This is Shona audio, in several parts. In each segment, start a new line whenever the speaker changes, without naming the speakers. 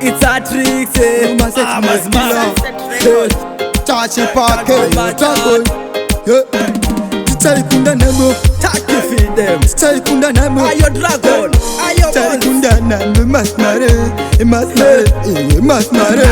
It's a trick, say.
Chachi Parke, Dragon. Tichari Kunda Nemo,
Taki feed them.
Tichari Kunda Nemo,
Ayo dragon, ayo
Tichari
man.
Kunda Nemo, Masmare, Masmare.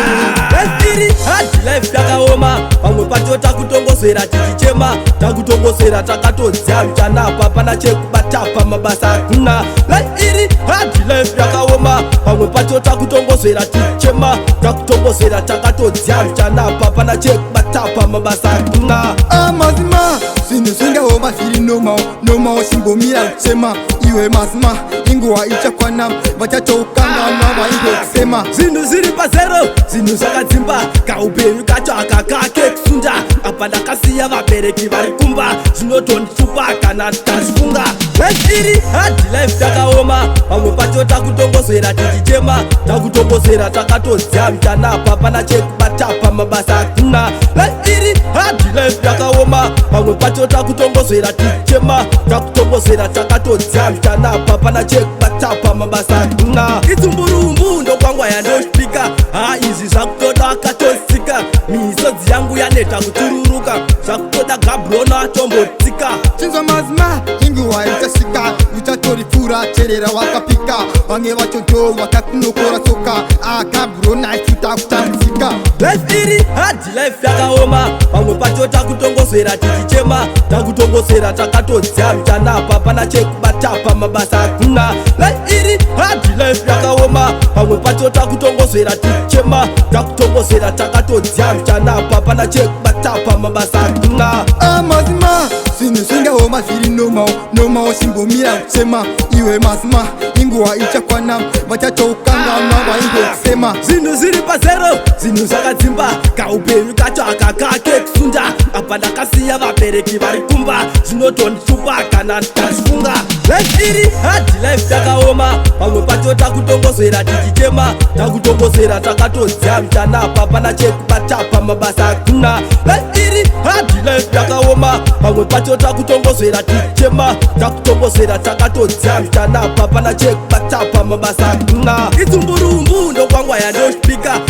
Letiri hadi life yakaoma pamwe pacho takutongozera tichichema takutongozera takatodzya mchanapa pana chekubata pamabasa hakuna. Letiri hadi life yakaoma pamwe pacho takutongozera tichichema takutongozera takatodzya mchanapa pana chekubata pamabasa hakuna.
Mazima, singa oma fili noma osingomira kusema iwe mazima inguwa ichakwana vachachokanga mava ingo kusema
zvinhu zviri pazero zvinhu zvakadzimba kaupenyu kacho akakake kusunda apa ndakasiya vabereki vari kumba zvinotonditupa kana tazvifunga. Letiri hadi life takaoma pamwe pacho takutongozera tichichema takutongozera takatodzya mchanapa pana chekubata pamabasa hakuna. Letiri hadi life takaoma pamwe pacho takutongozera tichichema takutongozera takatodzya mchanapa pana chekubata pamabasa hakuna. Itumburumbu ndokwangwa yandosvika izvi zvakutoda akatosika misodzi yangu yaneta kutururuka zvakutoda gabrona atombotsika.
chinzwa mazima inguwa ichasvika uchatoripfura cherera wakapika vange vacho ndo vakakunokora tsoka akabrona ichuta kutambudzika.
Letiri hadi life yakaoma pamwe pacho takutongozera tichichema takutongozera takatodzya mchanapa pana chekubata pamabasa hakuna. Letiri hadi life yakaoma pamwe pacho takutongozera tichichema takutongozera takatodzya mchanapa pana chekubata pamabasa hakuna.
Mazima zvinhu zvingaoma zviri noma osingomira kusema iwe mazima inguwa ichakwana vachachokanga mava ingo kusema
zvinhu zviri pazero zvinhu zvakadzimba kaupenyu kacho akakake kusunda apa ndakasiya vabereki vari kumba zvinotonditupa kana tazvifunga. Letiri hadi life takaoma pamwe pacho takutongozera tichichema takutongozera takatodzya mchanapa pana chekubata pamabasa hakuna. Letiri hadi life takaoma pamwe pacho takutongozera tichichema takutongozera takatodzya mchanapa pana chekubata pamabasa hakuna. Itumburumbu ndokwangwa yandosvika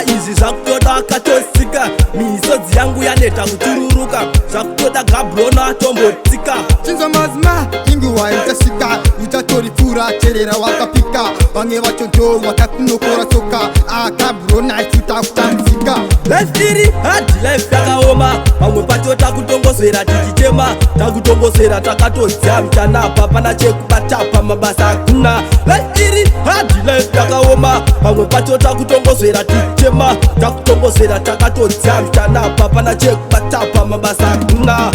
izvi zvakutoda akatosika misodzi yangu yaneta kutururuka zvakutoda gabrona atombotsika.
chinzwa mazima inguwa ichasvika uchatoripfura cherera wakapika vange vacho ndo vakakunokora tsoka akabrona ichuta kutambudzika.
Letiri hadi life yakaoma pamwe pacho takutongozera tichichema takutongozera takatodzya mchanapa pana chekubata pamabasa hakuna. Letiri hadi life yakaoma pamwe pacho takutongozera tichichema takutongozera takatodzya mchanapa pana chekubata pamabasa hakuna.